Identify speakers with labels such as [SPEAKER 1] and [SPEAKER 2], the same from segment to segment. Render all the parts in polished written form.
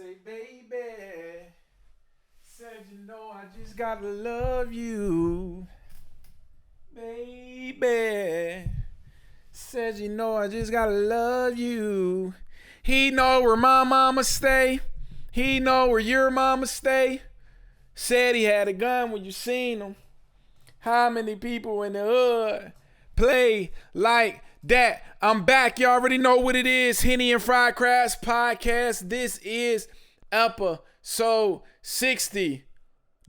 [SPEAKER 1] say, baby, said you know I just gotta love you. Baby, said you know I just gotta love you. He know where my mama stay. He know where your mama stay. Said he had a gun when you seen him. How many people in the hood play like that? I'm back. You already know what it is. Henny and Fried Crabs podcast. This is episode 60.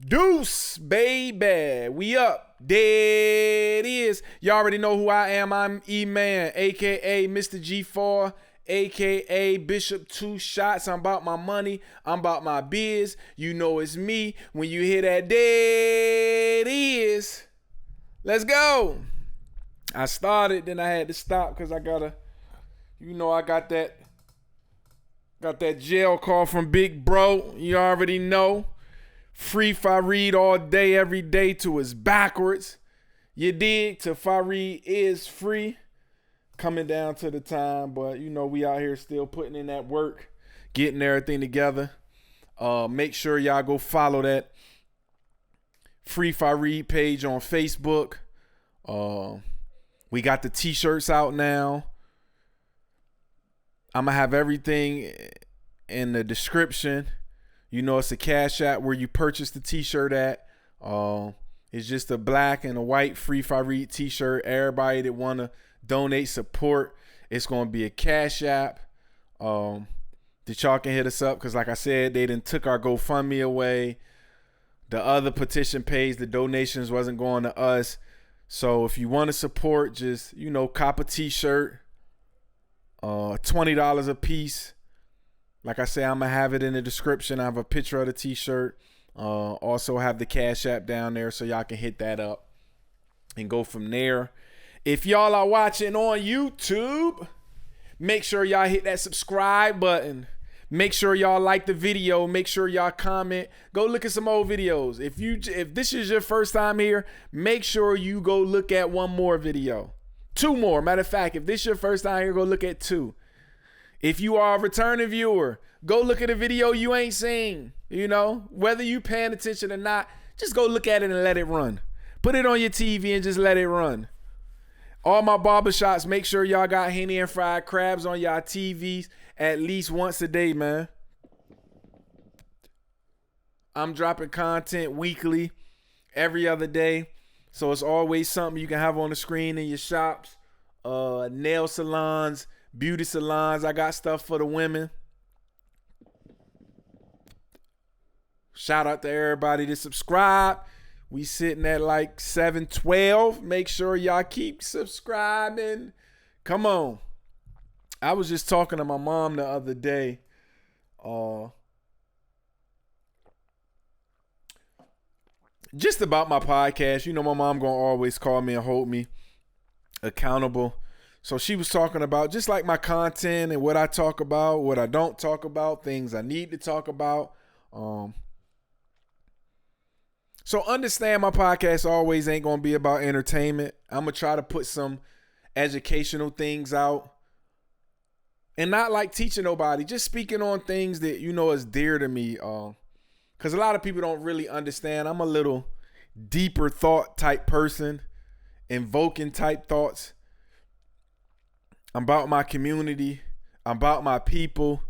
[SPEAKER 1] Deuce, baby. We up. There it is. You already know who I am. I'm E-Man, a.k.a. Mr. G4, a.k.a. Bishop 2 Shots. I'm about my money. I'm about my biz. You know it's me. When you hear that, there it is. Let's go. I started, then I had to stop because I gotta, I got that jail call from Big Bro. You already know. Free Fareed all day, every day to his backwards. You dig? To Fareed is free. Coming down to the time, but we out here still putting in that work, getting everything together. Make sure y'all go follow that Free Fareed page on Facebook. We got the t-shirts out now. I'm gonna have everything in the description. It's a Cash App where you purchase the t-shirt at. It's just a black and a white Free Fareed t-shirt. Everybody that wanna donate, support, it's gonna be a Cash App. That y'all can hit us up, because like I said, they done took our GoFundMe away. The other petition page, the donations wasn't going to us. So if you want to support, just cop a t-shirt, $20 a piece. Like I say, I'm gonna have it in the description. I have a picture of the t-shirt. Also have the Cash App down there, so y'all can hit that up and go from there. If y'all are watching on YouTube, make sure y'all hit that subscribe button. Make sure y'all like the video. Make sure y'all comment. Go look at some old videos. If this is your first time here, make sure you go look at one more video. 2 more. Matter of fact, if this is your first time here, go look at 2. If you are a returning viewer, go look at a video you ain't seen. Whether you paying attention or not, just go look at it and let it run. Put it on your TV and just let it run. All my barbershops, make sure y'all got Henny and Fried Crabs on y'all TVs at least once a day, man. I'm dropping content weekly, every other day. So it's always something you can have on the screen in your shops. Nail salons, beauty salons. I got stuff for the women. Shout out to everybody that subscribe. We sitting at like 712. Make sure y'all keep subscribing. Come on. I was just talking to my mom the other day. Just about my podcast. My mom gonna always call me and hold me accountable. So she was talking about just like my content and what I talk about, what I don't talk about, things I need to talk about. So understand my podcast always ain't going to be about entertainment. I'm going to try to put some educational things out. And not like teaching nobody. Just speaking on things that, is dear to me. Because a lot of people don't really understand. I'm a little deeper thought type person. Invoking type thoughts. I'm about my community. I'm about my people.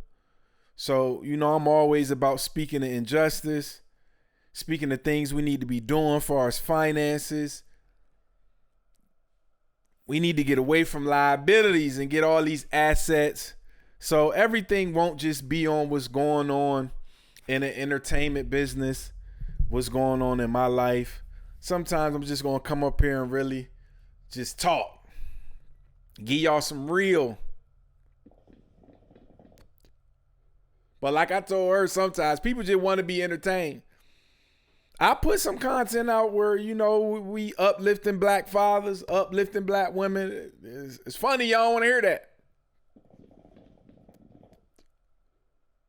[SPEAKER 1] So, I'm always about speaking to injustice. Speaking of things we need to be doing for our finances. We need to get away from liabilities and get all these assets. So everything won't just be on what's going on in the entertainment business, what's going on in my life. Sometimes I'm just going to come up here and really just talk. Give y'all some real. But like I told her, sometimes people just want to be entertained. I put some content out where, we uplifting black fathers, uplifting black women. It's funny y'all don't want to hear that.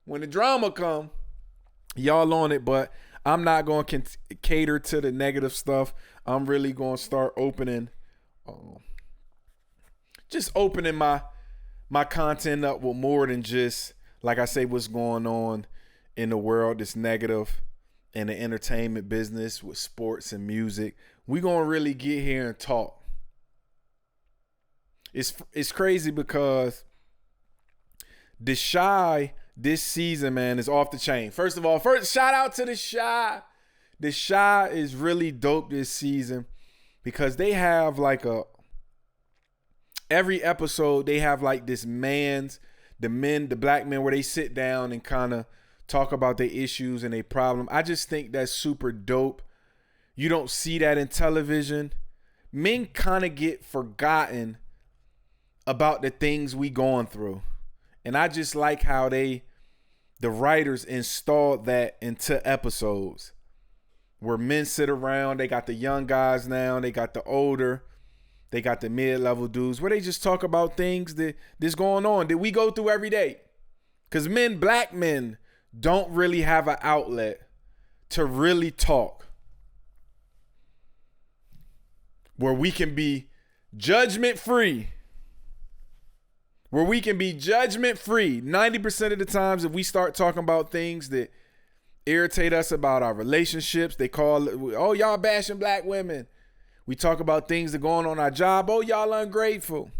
[SPEAKER 1] When the drama come, y'all on it, but I'm not going to cater to the negative stuff. I'm really going to start opening my content up with more than just, like I say, what's going on in the world that's negative in the entertainment business with sports and music. We gonna really get here and talk. It's crazy because the Shy this season, man, is off the chain. First of all, shout out to the Shy. The Shy is really dope this season because they have like every episode they have like this the black men where they sit down and kind of talk about their issues and their problem. I just think that's super dope. You don't see that in television. Men kind of get forgotten about the things we going through. And I just like how the writers installed that into episodes where men sit around. They got the young guys now. They got the older. They got the mid-level dudes where they just talk about things that's going on that we go through every day. Because black men don't really have an outlet to really talk where we can be judgment-free. Where we can be judgment-free. 90% of the times if we start talking about things that irritate us about our relationships, they call it, oh, y'all bashing black women. We talk about things that going on our job. Oh, y'all ungrateful.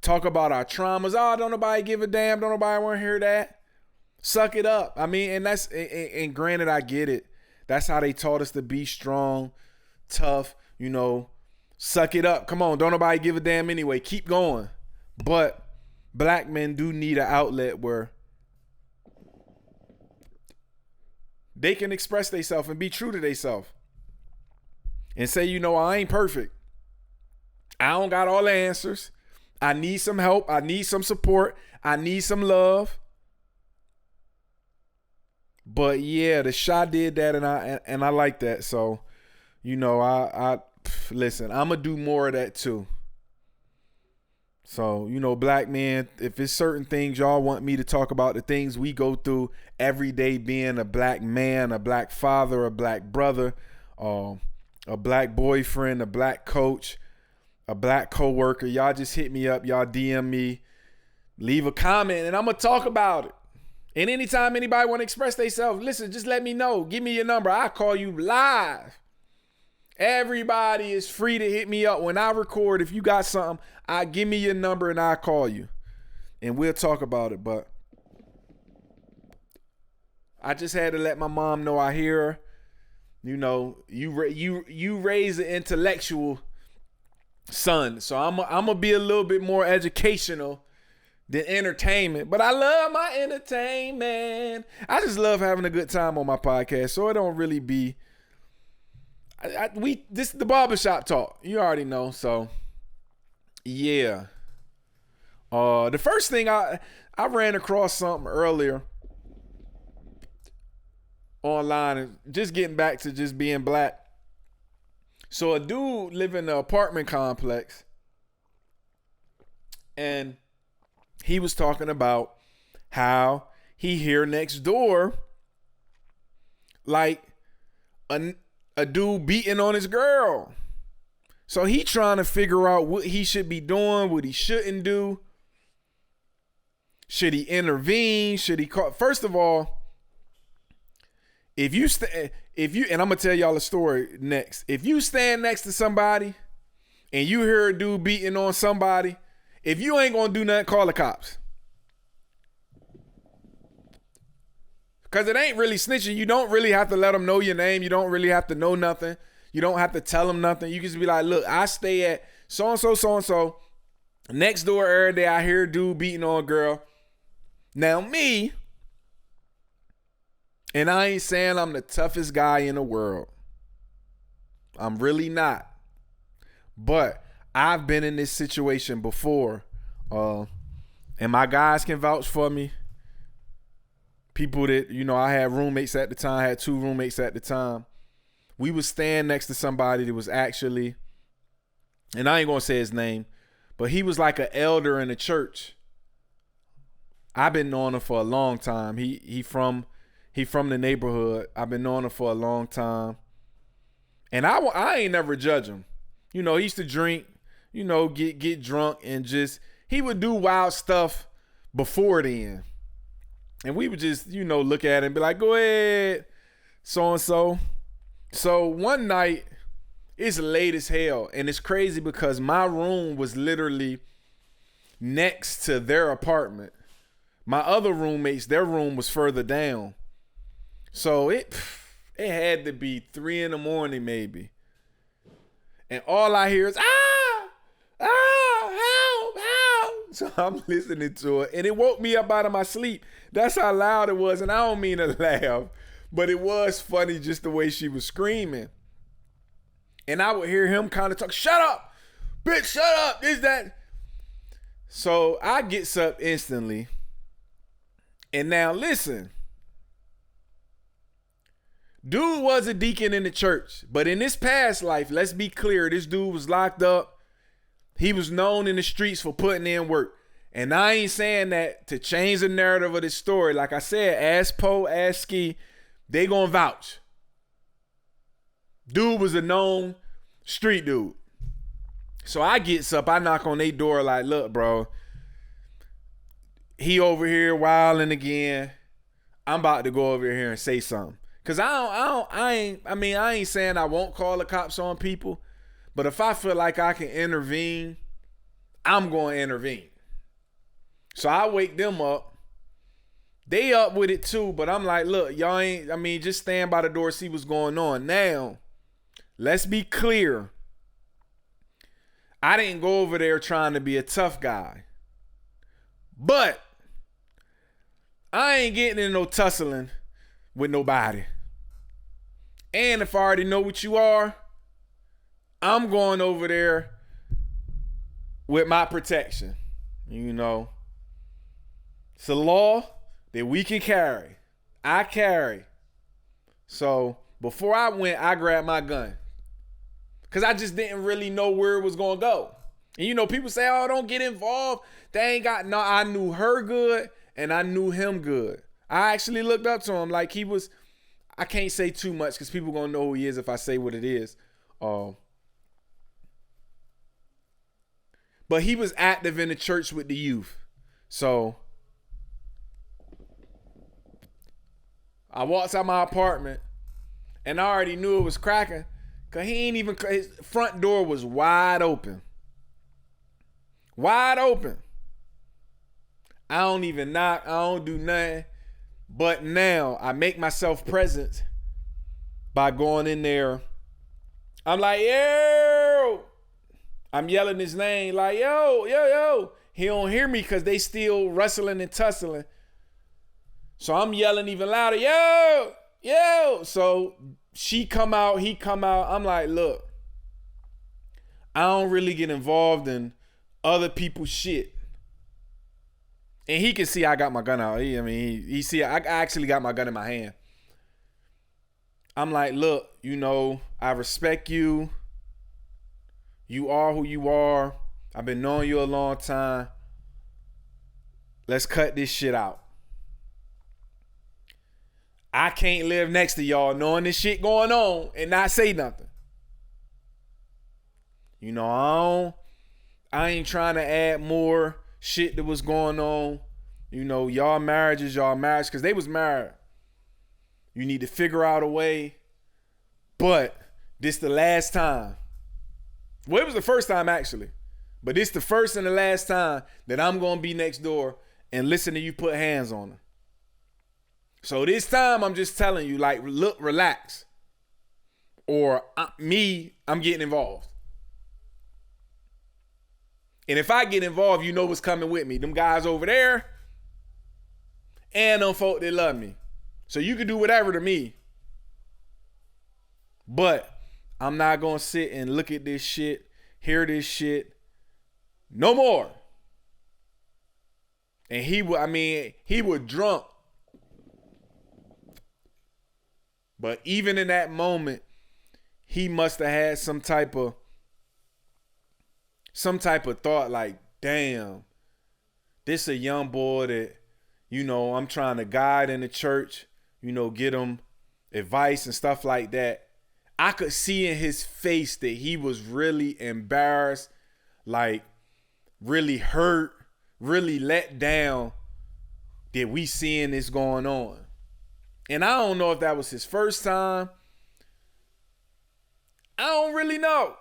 [SPEAKER 1] Talk about our traumas. Oh, don't nobody give a damn. Don't nobody want to hear that. Suck it up. I mean, and granted, I get it. That's how they taught us to be strong, tough, suck it up. Come on, don't nobody give a damn anyway. Keep going. But black men do need an outlet where they can express themselves and be true to themselves. And say, I ain't perfect. I don't got all the answers. I need some help. I need some support. I need some love. But yeah, the Shy did that, and I like that. So, I listen, I'm gonna do more of that too. So, black men, if it's certain things y'all want me to talk about, the things we go through every day being a black man, a black father, a black brother, a black boyfriend, a black coach, a black coworker, y'all just hit me up, y'all DM me, leave a comment, and I'm going to talk about it. And anytime anybody want to express themselves, listen, just let me know. Give me your number. I'll call you live. Everybody is free to hit me up when I record. If you got something, give me your number and I'll call you. And we'll talk about it. But I just had to let my mom know I hear her. You raise an intellectual son. So I'm gonna be a little bit more educational than entertainment. But I love my entertainment. I just love having a good time on my podcast. So it don't really be this is the barbershop talk. You already know. So yeah. The first thing I ran across something earlier online, and just getting back to just being black. So a dude live in an apartment complex, and he was talking about how he hear next door like a dude beating on his girl. So he trying to figure out what he should be doing, what he shouldn't do. Should he intervene? Should he call? First of all, and I'm gonna tell y'all a story next. If you stand next to somebody and you hear a dude beating on somebody, if you ain't gonna do nothing, call the cops. Because it ain't really snitching. You don't really have to let them know your name. You don't really have to know nothing. You don't have to tell them nothing. You can just be like, look, I stay at so-and-so. Next door every day, I hear a dude beating on a girl. Now me, and I ain't saying I'm the toughest guy in the world. I'm really not. But I've been in this situation before. And my guys can vouch for me. People that, I had roommates at the time. I had 2 roommates at the time. We would stand next to somebody that was actually, and I ain't going to say his name, but he was like an elder in the church. I've been knowing him for a long time. He from the neighborhood. I've been knowing him for a long time. And I ain't never judge him. He used to drink, get drunk, and he would do wild stuff before then. And we would just, look at it and be like, go ahead, so-and-so. So one night, it's late as hell. And it's crazy because my room was literally next to their apartment. My other roommates, their room was further down. So it had to be 3 a.m. maybe. And all I hear is, help. So I'm listening to it. And it woke me up out of my sleep. That's how loud it was. And I don't mean to laugh, but it was funny just the way she was screaming. And I would hear him kind of talk, shut up, bitch, shut up, this, that. So I gets up instantly. And now listen. Dude was a deacon in the church. But in this past life, let's be clear, this dude was locked up. He was known in the streets for putting in work. And I ain't saying that to change the narrative of this story. Like I said, ask Poe, ask Ski, they gonna vouch. Dude was a known street dude. So I gets up, I knock on their door like, look, bro, he over here wilding again. I'm about to go over here and say something. Cause I ain't saying I won't call the cops on people, but if I feel like I can intervene, I'm going to intervene. So I wake them up. They up with it too, but I'm like, look, y'all just stand by the door, see what's going on. Now, let's be clear. I didn't go over there trying to be a tough guy. But I ain't getting in no tussling with nobody. And if I already know what you are, I'm going over there with my protection. It's a law that we can carry. I carry. So before I went, I grabbed my gun. Because I just didn't really know where it was going to go. And people say, oh, don't get involved. No, I knew her good and I knew him good. I actually looked up to him like he was, I can't say too much because people going to know who he is if I say what it is. But he was active in the church with the youth. So I walked out my apartment and I already knew it was cracking because his front door was wide open. Wide open. I don't even knock. I don't do nothing. But now I make myself present by going in there. I'm like, yo. I'm yelling his name like, yo. He don't hear me because they still rustling and tussling. So I'm yelling even louder, yo. So she come out, he come out. I'm like, look, I don't really get involved in other people's shit. And he can see I got my gun out. He see I actually got my gun in my hand. I'm like, look, I respect you. You are who you are. I've been knowing you a long time. Let's cut this shit out. I can't live next to y'all knowing this shit going on and not say nothing. I ain't trying to add more shit that was going on. Y'all marriage is y'all marriage because they was married. You need to figure out a way. But this the last time. Well, it was the first time actually. But this the first and the last time that I'm going to be next door and listen to you put hands on her. So this time I'm just telling you, like, look, relax. Or I'm getting involved. And if I get involved, you know what's coming with me. Them guys over there and them folk that love me. So you can do whatever to me. But I'm not going to sit and look at this shit, hear this shit no more. And he was drunk. But even in that moment, he must have had some type of thought like, damn, this a young boy that, I'm trying to guide in the church, get him advice and stuff like that. I could see in his face that he was really embarrassed, like really hurt, really let down that we seeing this going on. And I don't know if that was his first time. I don't really know.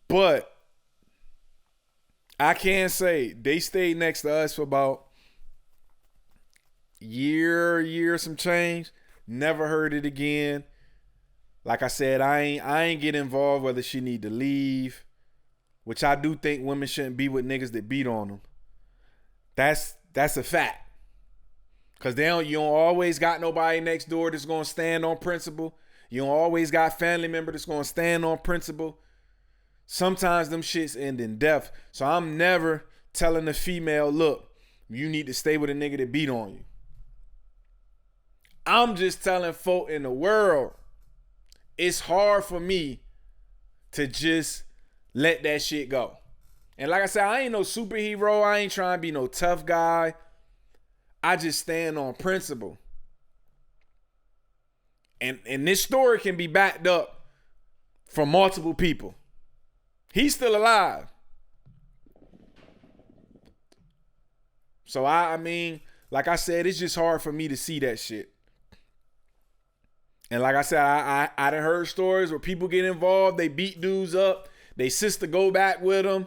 [SPEAKER 1] But I can say they stayed next to us for about year, some change. Never heard it again. Like I said, I ain't get involved whether she need to leave, which I do think women shouldn't be with niggas that beat on them. That's a fact. Cause you don't always got nobody next door that's gonna stand on principle. You don't always got family member that's gonna stand on principle. Sometimes them shits end in death. So I'm never telling the female, look, you need to stay with a nigga that beat on you. I'm just telling folk in the world, it's hard for me to just let that shit go. And like I said, I ain't no superhero. I ain't trying to be no tough guy. I just stand on principle. And this story can be backed up from multiple people. He's still alive. So I mean, like I said, it's just hard for me to see that shit. And like I said, I done heard stories where people get involved, they beat dudes up, they sister go back with them,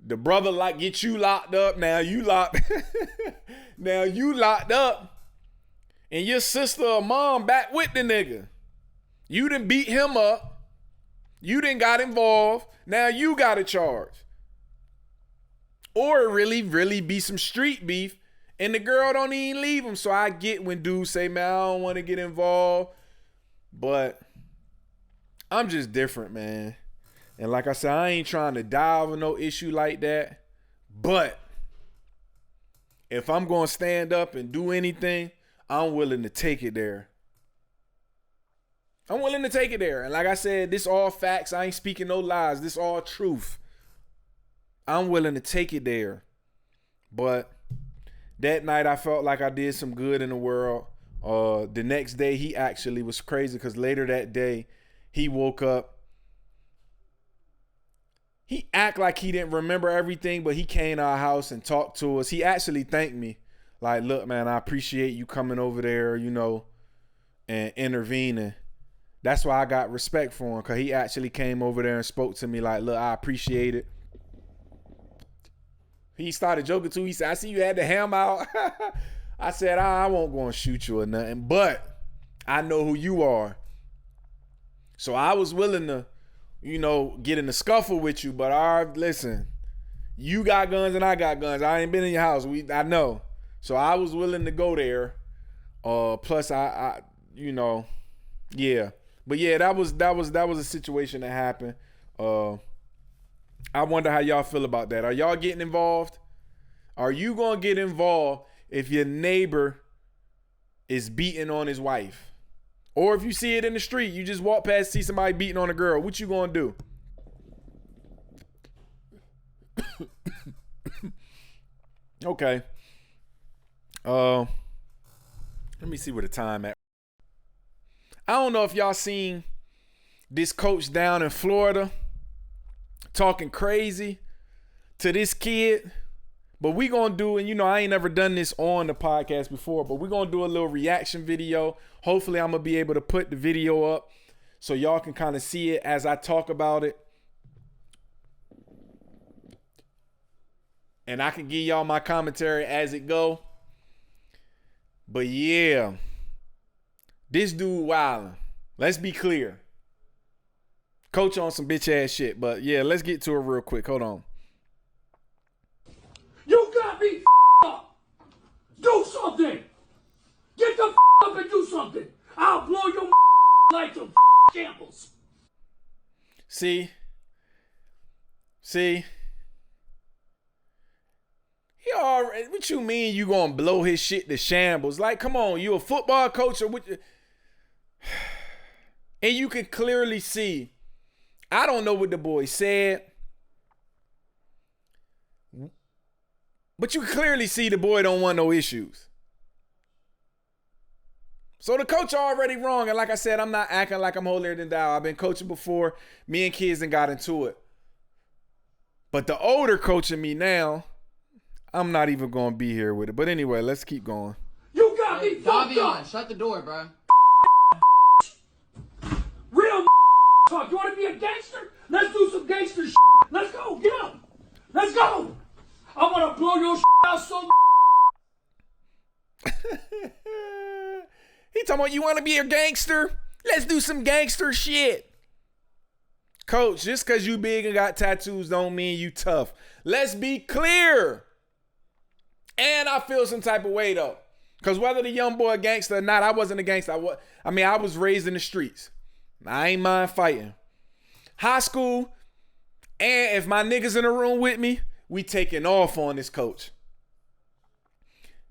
[SPEAKER 1] the brother like get you locked up, now you locked up, and your sister or mom back with the nigga. You done beat him up, you done got involved, now you got a charge. Or it really be some street beef, and the girl don't even leave him. So I get when dudes say, man, I don't want to get involved. But I'm just different, man. And like I said, I ain't trying to die over no issue like that. But if I'm going to stand up and do anything, I'm willing to take it there. I'm willing to take it there. And like I said, this all facts. I ain't speaking no lies. This all truth. I'm willing to take it there. But that night I felt like I did some good in the world. The next day he actually was crazy because later that day he woke up. He act like he didn't remember everything, but he came to our house and talked to us. He actually thanked me. Like, look, man, I appreciate you coming over there, you know, and intervening. That's why I got respect for him, because he actually came over there and spoke to me like, look, I appreciate it. He started joking too. He said, I see you had the hammer out. I said, I won't go and shoot you or nothing, but I know who you are. So I was willing to, you know, get in a scuffle with you, but listen, you got guns and I got guns. I ain't been in your house. I know. So I was willing to go there. Plus I you know, yeah. But yeah, that was a situation that happened. I wonder how y'all feel about that. Are y'all getting involved? Are you gonna get involved if your neighbor is beating on his wife? Or if you see it in the street, you just walk past, see somebody beating on a girl, what you gonna do? Okay. Let me see where the time at. I don't know if y'all seen this coach down in Florida talking crazy to this kid. But we gonna do, and you know I ain't never done this on the podcast before, but we're gonna do a little reaction video. Hopefully I'm gonna be able to put the video up so y'all can kind of see it as I talk about it. And I can give y'all my commentary as it go. But yeah, this dude wildin'. Let's be clear. Coach on some bitch ass shit, but yeah, let's get to it real quick. Hold on.
[SPEAKER 2] You got me up. Do something. Get the up and do something. I'll blow your like some shambles.
[SPEAKER 1] See? He already, what you mean you gonna blow his shit to shambles? Like, come on, you a football coach or what? And you can clearly see, I don't know what the boy said, but you can clearly see the boy don't want no issues. So the coach already wrong. And like I said, I'm not acting like I'm holier than thou. I've been coaching before. Me and kids and got into it. But the older coaching me now, I'm not even going to be here with it. But anyway, let's keep going.
[SPEAKER 2] You got me fucked up.
[SPEAKER 3] Shut the door, bro.
[SPEAKER 2] Real talk. You want to be a gangster? Let's do some gangster shit. Let's go. Get up. Let's go. I want to blow your out so.
[SPEAKER 1] He talking about you want to be a gangster? Let's do some gangster shit. Coach, just because you big and got tattoos don't mean you tough. Let's be clear. And I feel some type of way though. Because whether the young boy a gangster or not, I wasn't a gangster. I was raised in the streets. I ain't mind fighting. High school, and if my niggas in the room with me, we taking off on this, coach.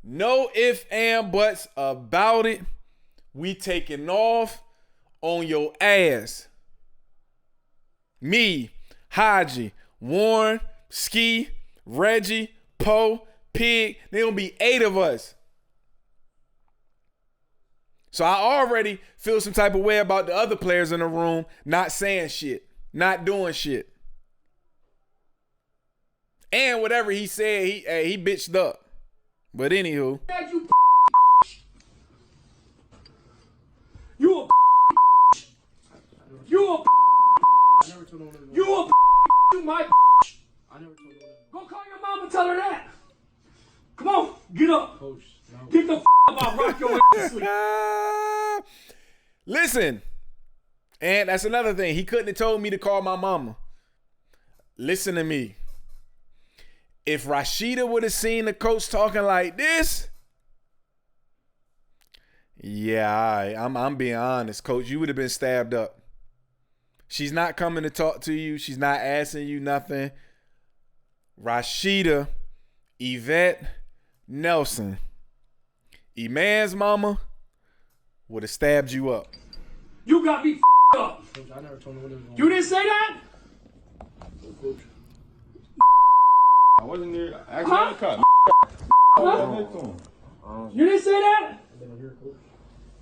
[SPEAKER 1] No ifs and buts about it. We taking off on your ass. Me, Haji, Warren, Ski, Reggie, Poe, Pig. There gonna be 8 of us. So I already feel some type of way about the other players in the room not saying shit, not doing shit. And whatever he said, he bitched up. But anywho.
[SPEAKER 2] You my.
[SPEAKER 3] I never told no one.
[SPEAKER 2] Go call your mom and tell her that. Come on, get up.
[SPEAKER 3] Coach, no.
[SPEAKER 2] Get the up. I'll rock your ass to sleep.
[SPEAKER 1] Listen, and that's another thing. He couldn't have told me to call my mama. Listen to me. If Rashida would have seen the coach talking like this, yeah, I'm being honest, coach. You would have been stabbed up. She's not coming to talk to you. She's not asking you nothing. Rashida, Yvette, Nelson, Eman's mama would have stabbed you up.
[SPEAKER 2] You got me up.
[SPEAKER 3] Coach, I never told no one.
[SPEAKER 2] You didn't say that?
[SPEAKER 3] Coach.
[SPEAKER 4] I wasn't there. Actually, I cut.
[SPEAKER 2] You didn't say that?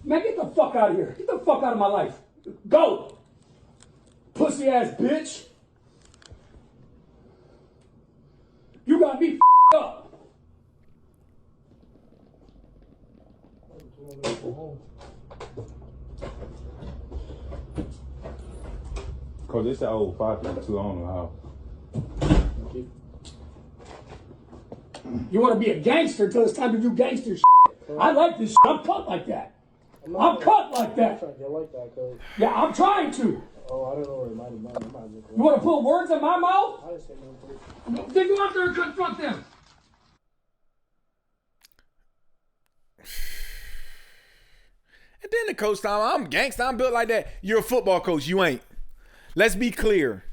[SPEAKER 2] Man, get the fuck out of here. Get the fuck out of my life. Go. Pussy ass bitch. You got me up.
[SPEAKER 4] Cause this old 552. I don't know how.
[SPEAKER 2] You want to be a gangster until it's time to do gangster shit. I like this shit. I'm cut like that. I'm cut like that.
[SPEAKER 3] Trying to get like that, coach.
[SPEAKER 2] Yeah, I'm trying to.
[SPEAKER 3] Oh, I don't know where it might have been.
[SPEAKER 2] You want to put words in my mouth?
[SPEAKER 3] I didn't say no, coach.
[SPEAKER 2] Then go out there and confront them.
[SPEAKER 1] And then the coach time, I'm gangsta, I'm built like that. You're a football coach, you ain't. Let's be clear.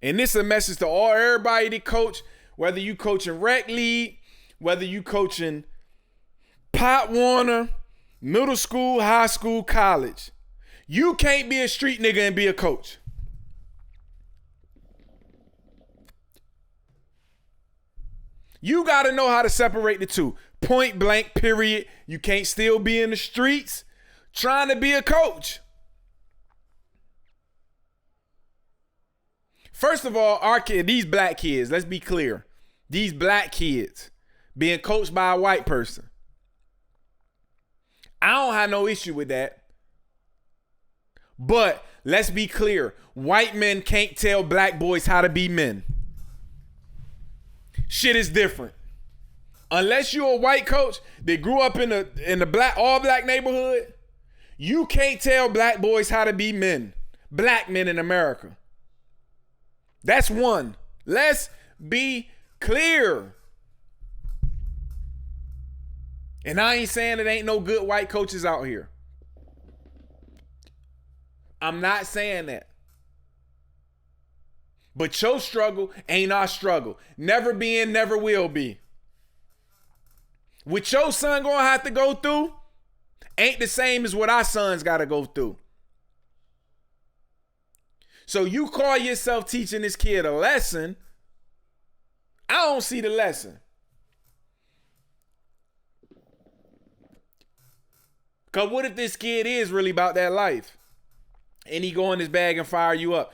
[SPEAKER 1] And this is a message to everybody that coach, whether you coaching rec league, whether you coaching Pop Warner, middle school, high school, college. You can't be a street nigga and be a coach. You got to know how to separate the two. Point blank, period. You can't still be in the streets trying to be a coach. First of all, our kid, these black kids, let's be clear. These black kids being coached by a white person. I don't have no issue with that. But let's be clear. White men can't tell black boys how to be men. Shit is different. Unless you're a white coach that grew up in the black all black neighborhood, you can't tell black boys how to be men. Black men in America. That's one. Let's be clear. And I ain't saying it ain't no good white coaches out here. I'm not saying that. But your struggle ain't our struggle. Never been, never will be. What your son gonna have to go through ain't the same as what our sons gotta go through. So you call yourself teaching this kid a lesson. I don't see the lesson. Because what if this kid is really about that life? And he go in his bag and fire you up.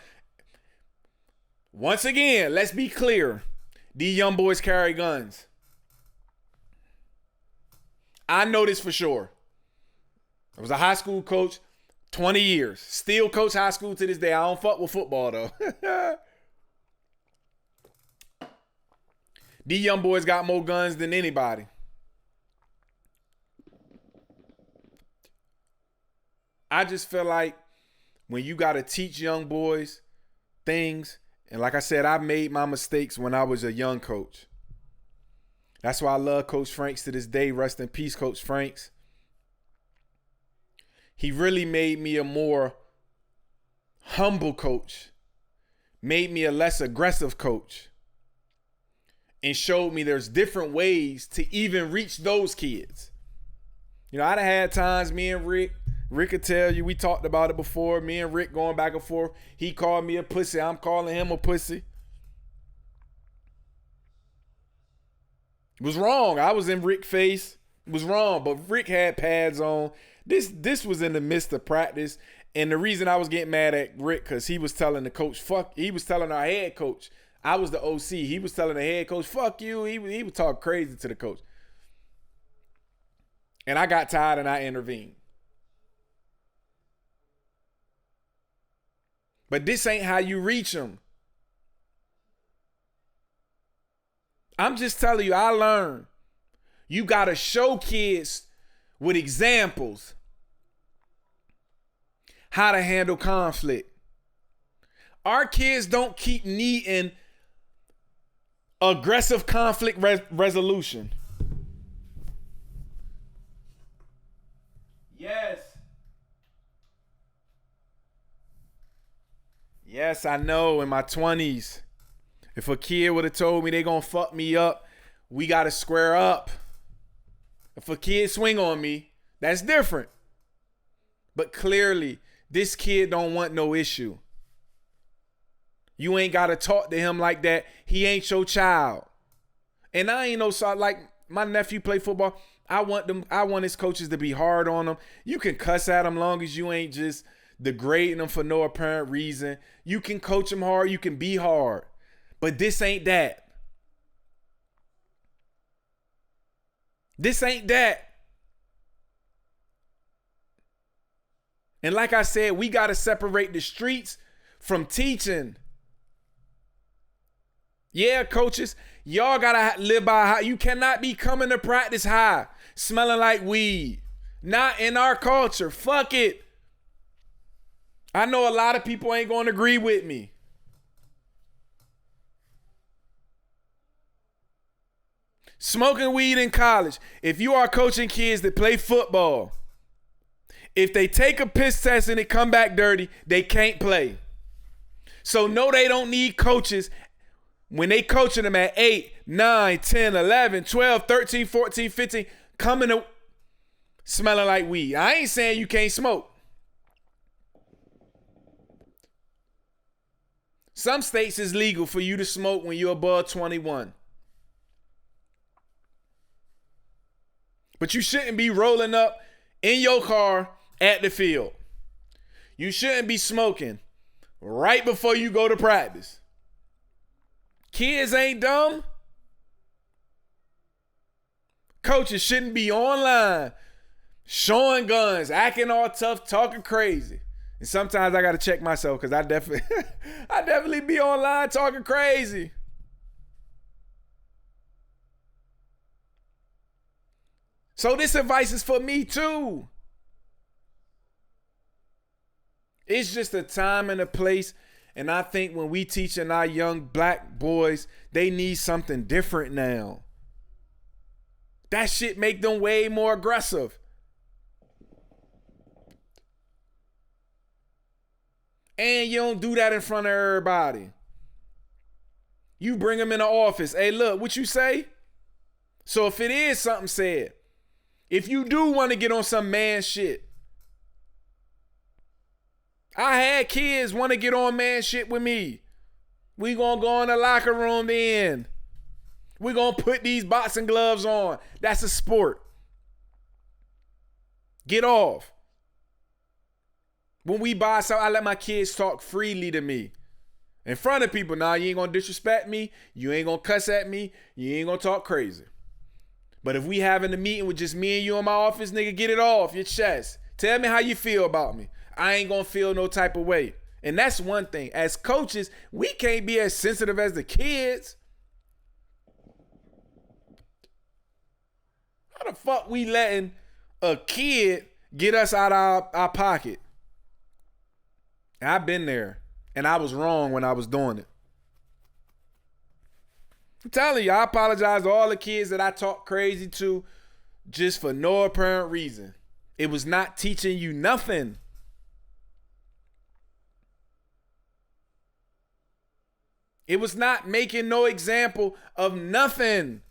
[SPEAKER 1] Once again, let's be clear. These young boys carry guns. I know this for sure. I was a high school coach, 20 years. Still coach high school to this day. I don't fuck with football though. These young boys got more guns than anybody. I just feel like when you got to teach young boys things, and like I said, I made my mistakes when I was a young coach. That's why I love Coach Franks to this day. Rest in peace, Coach Franks. He really made me a more humble coach, made me a less aggressive coach, and showed me there's different ways to even reach those kids. You know, I'd have had times, me and Rick could tell you, we talked about it before, me and Rick going back and forth. He called me a pussy, I'm calling him a pussy. It was wrong. I was in Rick's face. It was wrong, but Rick had pads on. This was in the midst of practice, and the reason I was getting mad at Rick, because he was telling the coach, he was telling our head coach, I was the OC, he was telling the head coach, fuck you. He was talking crazy to the coach. And I got tired and I intervened. But this ain't how you reach them. I'm just telling you, I learned. You got to show kids with examples how to handle conflict. Our kids don't keep needing aggressive conflict resolution. Yes. Yes, I know in my 20s, if a kid would have told me they gonna fuck me up, we gotta square up. If a kid swing on me, that's different. But clearly, this kid don't want no issue. You ain't gotta talk to him like that. He ain't your child. And I ain't no, like my nephew play football. I want his coaches to be hard on him. You can cuss at him long as you ain't just degrading them for no apparent reason. You can coach them hard. You can be hard. But this ain't that. This ain't that. And like I said, we got to separate the streets from teaching. Yeah, coaches, y'all got to live by how you cannot be coming to practice high, smelling like weed. Not in our culture. Fuck it. I know a lot of people ain't going to agree with me. Smoking weed in college. If you are coaching kids that play football, if they take a piss test and it come back dirty, they can't play. So no, they don't need coaches when they coaching them at 8, 9, 10, 11, 12, 13, 14, 15, coming to smelling like weed. I ain't saying you can't smoke. Some states is legal for you to smoke when you're above 21. But you shouldn't be rolling up in your car at the field. You shouldn't be smoking right before you go to practice. Kids ain't dumb. Coaches shouldn't be online showing guns, acting all tough, talking crazy. And sometimes I got to check myself because I definitely be online talking crazy. So this advice is for me too. It's just a time and a place. And I think when we teaching our young black boys, they need something different now. That shit make them way more aggressive. And you don't do that in front of everybody. You bring them in the office. Hey, look, what you say? So if it is something said, if you do want to get on some man shit, I had kids want to get on man shit with me. We gonna go in the locker room then. We gonna put these boxing gloves on. That's a sport. Get off. When we buy something, I let my kids talk freely to me. In front of people, nah, you ain't gonna disrespect me. You ain't gonna cuss at me. You ain't gonna talk crazy. But if we having a meeting with just me and you in my office, nigga, get it off your chest. Tell me how you feel about me. I ain't gonna feel no type of way. And that's one thing. As coaches, we can't be as sensitive as the kids. How the fuck we letting a kid get us out of our pocket? And I've been there. And I was wrong when I was doing it. I'm telling you, I apologize to all the kids that I talk crazy to just for no apparent reason. It was not teaching you nothing. It was not making no example of nothing.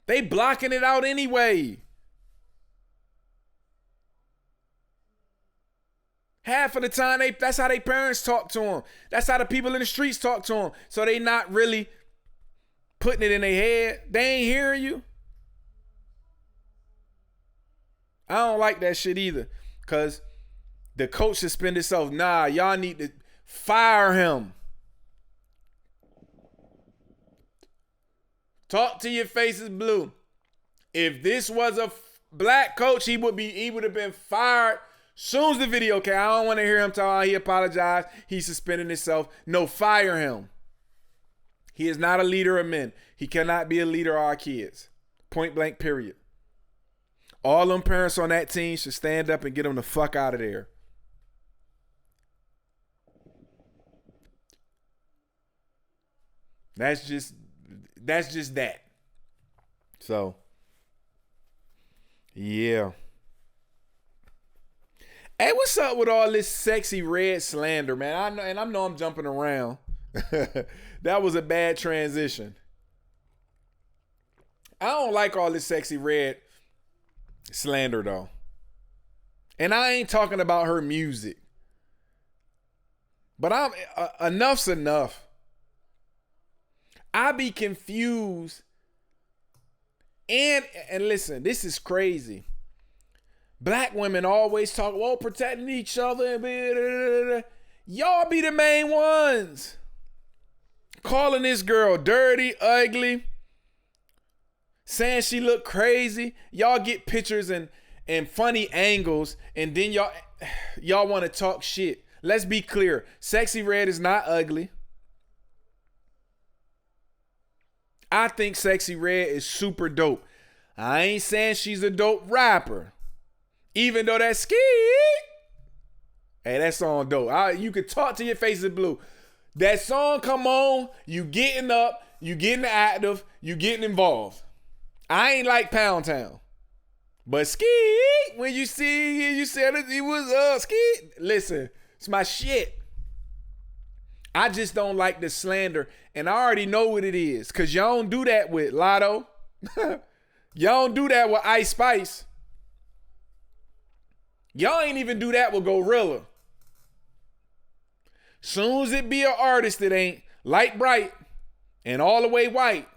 [SPEAKER 1] They blocking it out anyway. Half of the time, that's how their parents talk to them. That's how the people in the streets talk to them. So they not really putting it in their head. They ain't hearing you. I don't like that shit either. Because the coach suspended himself. Nah, y'all need to fire him. Talk to your faces blue. If this was a black coach, he would have been fired. Soon as the video came, I don't want to hear him talk. He apologized. He suspended himself. No, fire him. He is not a leader of men. He cannot be a leader of our kids. Point blank, period. All them parents on that team should stand up and get them the fuck out of there. That's just that. So, yeah. Hey, what's up with all this Sexyy Red slander, man? I know I'm jumping around. That was a bad transition. I don't like all this Sexyy Red slander, though. And I ain't talking about her music. But enough's enough. I be confused. And listen, this is crazy. Black women always talk, well, protecting each other. And y'all be the main ones. Calling this girl dirty, ugly. Saying she look crazy. Y'all get pictures and funny angles. And then y'all want to talk shit. Let's be clear. Sexyy Red is not ugly. I think Sexyy Red is super dope. I ain't saying she's a dope rapper. Even though that's ski. Hey, that song dope. You could talk to your faces blue. That song come on, you getting up, you getting active, you getting involved. I ain't like Pound Town. But ski, when you see, you said it was ski. Listen, it's my shit. I just don't like the slander. And I already know what it is. Because y'all don't do that with Lotto. Y'all don't do that with Ice Spice. Y'all ain't even do that with Gorilla. Soon as it be an artist that ain't light bright and all the way white,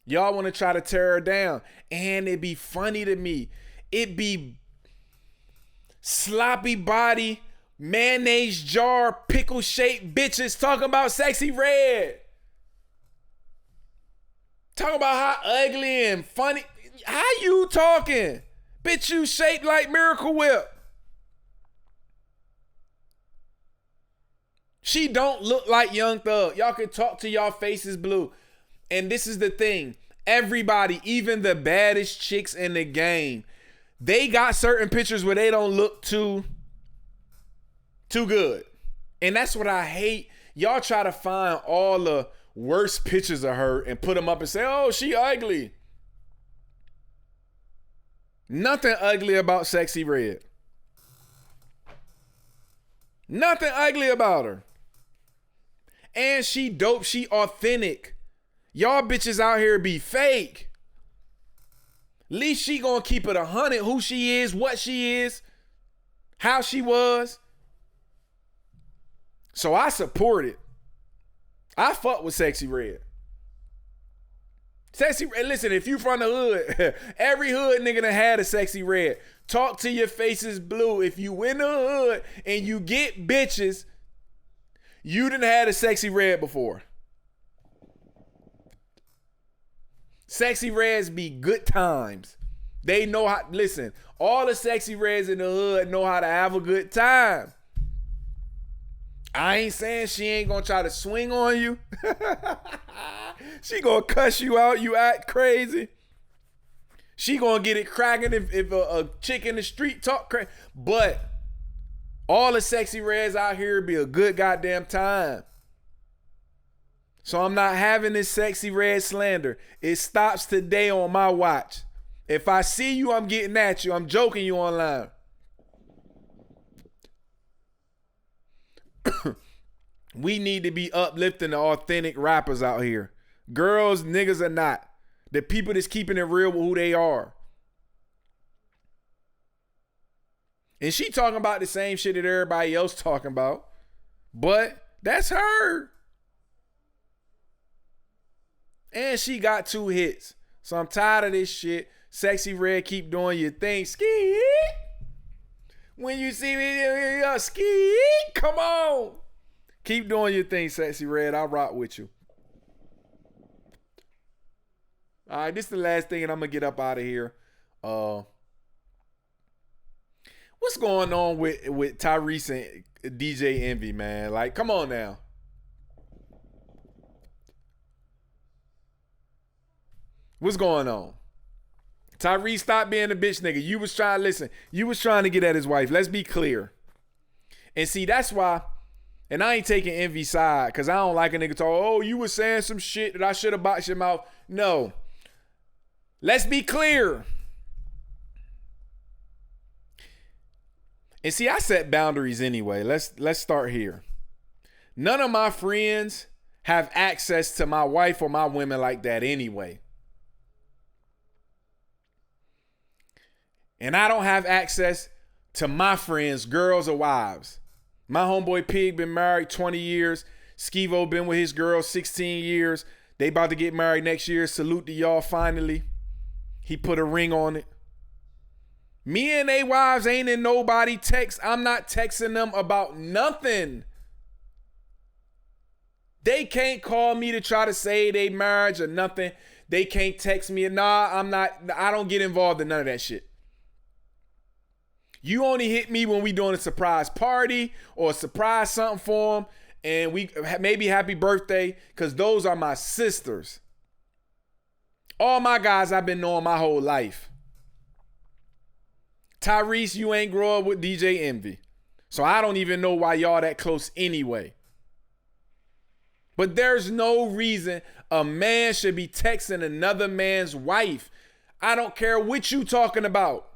[SPEAKER 1] y'all want to try to tear her down. And it be funny to me. It be sloppy body, mayonnaise jar, pickle shaped bitches talking about Sexyy Red. Talking about how ugly and funny. How you talking? Bitch, you shaped like Miracle Whip. She don't look like Young Thug. Y'all can talk to y'all faces blue. And this is the thing. Everybody, even the baddest chicks in the game, they got certain pictures where they don't look too good. And that's what I hate. Y'all try to find all the worst pictures of her and put them up and say, oh, she ugly. Nothing ugly about Sexyy Red. Nothing ugly about her. And she dope. She authentic. Y'all bitches out here be fake. At least she gonna keep it 100. Who she is, what she is, how she was. So I support it. I fuck with Sexyy Red. Sexyy Red, listen, if you from the hood, every hood nigga done had a Sexyy Red. Talk to your faces blue. If you in the hood and you get bitches, you done had a Sexyy Red before. Sexyy Reds be good times. They know how, listen, all the Sexyy Reds in the hood know how to have a good time. I ain't saying she ain't gonna try to swing on you. She gonna cuss you out, you act crazy. She gonna get it cracking if a chick in the street talk crazy. But all the Sexyy Reds out here be a good goddamn time. So I'm not having this Sexyy Red slander. It stops today on my watch. If I see you, I'm getting at you. I'm joking you online. We need to be uplifting the authentic rappers out here. Girls, niggas are not. The people that's keeping it real with who they are. And she talking about the same shit that everybody else talking about. But that's her. And she got 2 hits. So I'm tired of this shit. Sexyy Red, keep doing your thing. Ski. When you see me, ski. Come on. Keep doing your thing, Sexyy Red. I'll rock with you. All right, this is the last thing, and I'm going to get up out of here. What's going on with Tyrese and DJ Envy, man? Like, come on now. What's going on? Tyrese, stop being a bitch nigga. You was trying, listen, you was trying to get at his wife. Let's be clear. And see, that's why, and I ain't taking Envy's side, because I don't like a nigga talk, oh, you was saying some shit that I should have boxed your mouth. No. Let's be clear. And see, I set boundaries anyway. Let's start here. None of my friends have access to my wife or my women like that anyway. And I don't have access to my friends, girls or wives. My homeboy Pig been married 20 years. Skeevo been with his girl 16 years. They about to get married next year. Salute to y'all finally. He put a ring on it. Me and they wives ain't in nobody text. I'm not texting them about nothing. They can't call me to try to say they marriage or nothing. They can't text me. Nah, I don't get involved in none of that shit. You only hit me when we doing a surprise party or a surprise something for them, and we maybe happy birthday, because those are my sisters. All my guys I've been knowing my whole life. Tyrese, you ain't grow up with DJ Envy. So I don't even know why y'all that close anyway. But there's no reason a man should be texting another man's wife. I don't care what you talking about.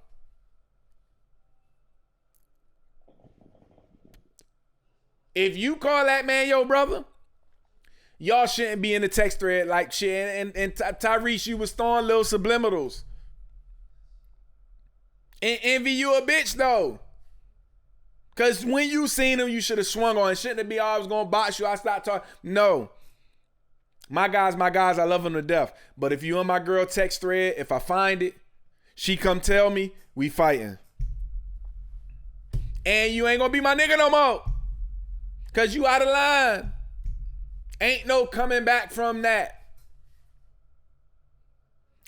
[SPEAKER 1] If you call that man your brother, y'all shouldn't be in the text thread like shit. And Tyrese, you was throwing little subliminals. And Envy, you a bitch though. Because when you seen him, you should have swung on it. Shouldn't it be, oh, I was going to box you, I stopped talking. No. My guys, I love them to death. But if you in my girl text thread, if I find it, she come tell me, we fighting. And you ain't going to be my nigga no more. Because you out of line. Ain't no coming back from that.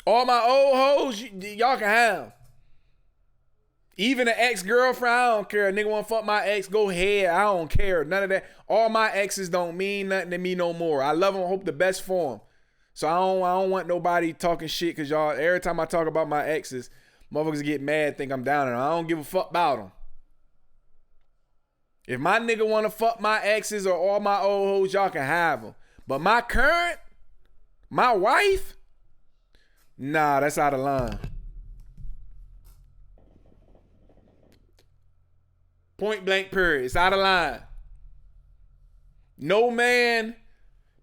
[SPEAKER 1] All my old hoes, y'all can have. Even an ex-girlfriend, I don't care. A nigga want to fuck my ex, go ahead. I don't care. None of that. All my exes don't mean nothing to me no more. I love them, hope the best for them. So I don't want nobody talking shit, because y'all, every time I talk about my exes, motherfuckers get mad, think I'm down on them. I don't give a fuck about them. If my nigga want to fuck my exes or all my old hoes, y'all can have them. But my current, my wife, nah, that's out of line. Point blank period. It's out of line. No man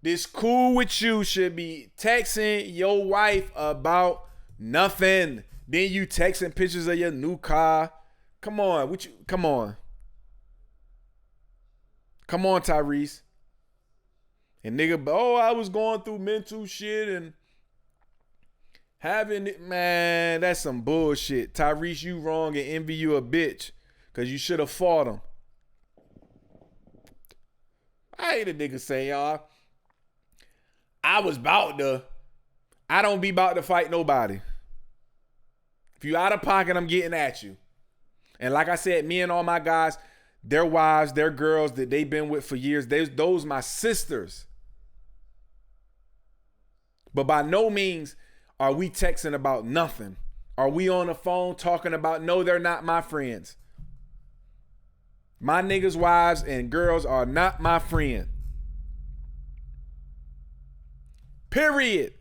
[SPEAKER 1] that's cool with you should be texting your wife about nothing. Then you texting pictures of your new car. Come on. Come on. Come on, Tyrese. And nigga, oh, I was going through mental shit and Having it, man, that's some bullshit. Tyrese, you wrong and envy you a bitch. Cause you should have fought him. I hate a nigga say, y'all, I don't be about to fight nobody. If you out of pocket, I'm getting at you. And like I said, me and all my guys, their wives, their girls that they've been with for years, those my sisters. But by no means are we texting about nothing. Are we on the phone talking about, no, they're not my friends. My niggas' wives and girls are not my friend. Period.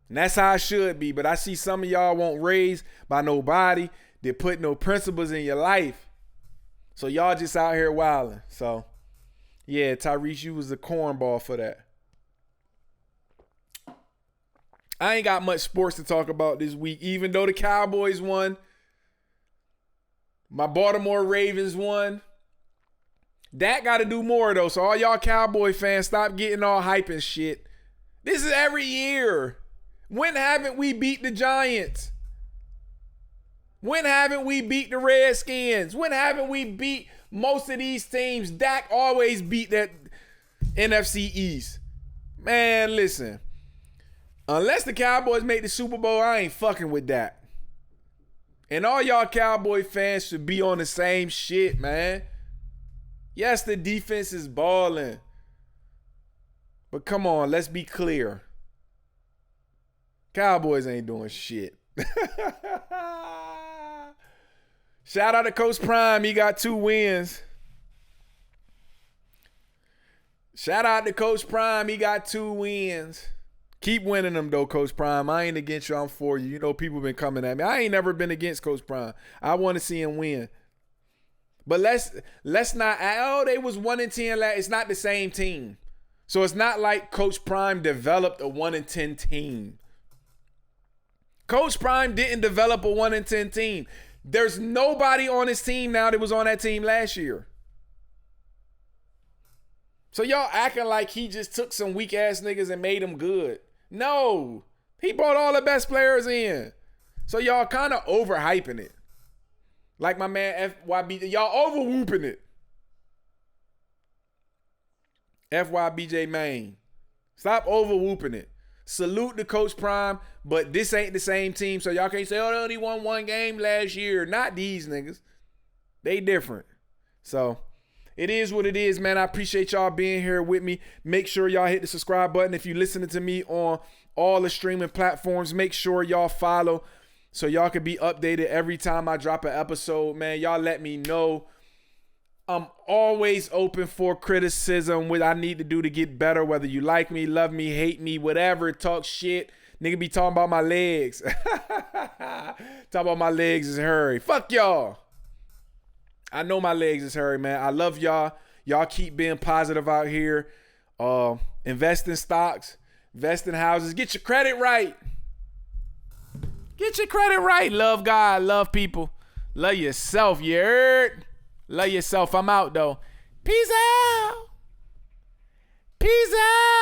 [SPEAKER 1] And that's how it should be. But I see some of y'all won't raised by nobody that put no principles in your life. So y'all just out here wilding. So, yeah, Tyrese, you was a cornball for that. I ain't got much sports to talk about this week, even though the Cowboys won. My Baltimore Ravens won. Dak got to do more, though. So all y'all Cowboy fans, stop getting all hype and shit. This is every year. When haven't we beat the Giants? When haven't we beat the Redskins? When haven't we beat most of these teams? Dak always beat that NFC East. Man, listen. Unless the Cowboys make the Super Bowl, I ain't fucking with that. And all y'all Cowboy fans should be on the same shit, man. Yes, the defense is balling. But come on, let's be clear. Cowboys ain't doing shit. Shout out to Coach Prime. He got 2 wins. Shout out to Coach Prime. He got 2 wins. Keep winning them, though, Coach Prime. I ain't against you. I'm for you. You know, people been coming at me. I ain't never been against Coach Prime. I want to see him win. But let's not, they was 1-10 last. It's not the same team. So it's not like Coach Prime developed a 1-10 team. Coach Prime didn't develop a 1-10 team. There's nobody on his team now that was on that team last year. So y'all acting like he just took some weak ass niggas and made them good. No, he brought all the best players in. So y'all kind of overhyping it. Like my man FYB, y'all overwhooping it. FYBJ Maine. Stop overwhooping it. Salute to Coach Prime, but this ain't the same team, so y'all can't say, oh, they only won 1 game last year. Not these niggas. They different. So it is what it is, man. I appreciate y'all being here with me. Make sure y'all hit the subscribe button. If you're listening to me on all the streaming platforms, make sure y'all follow so y'all can be updated every time I drop an episode, man. Y'all let me know. I'm always open for criticism, what I need to do to get better, whether you like me, love me, hate me, whatever, talk shit. Nigga be talking about my legs. Talk about my legs is hairy. Fuck y'all. I know my legs is hairy, man. I love y'all. Y'all keep being positive out here. Invest in stocks. Invest in houses. Get your credit right. Get your credit right. Love God. Love people. Love yourself. You heard? Love yourself. I'm out, though. Peace out. Peace out.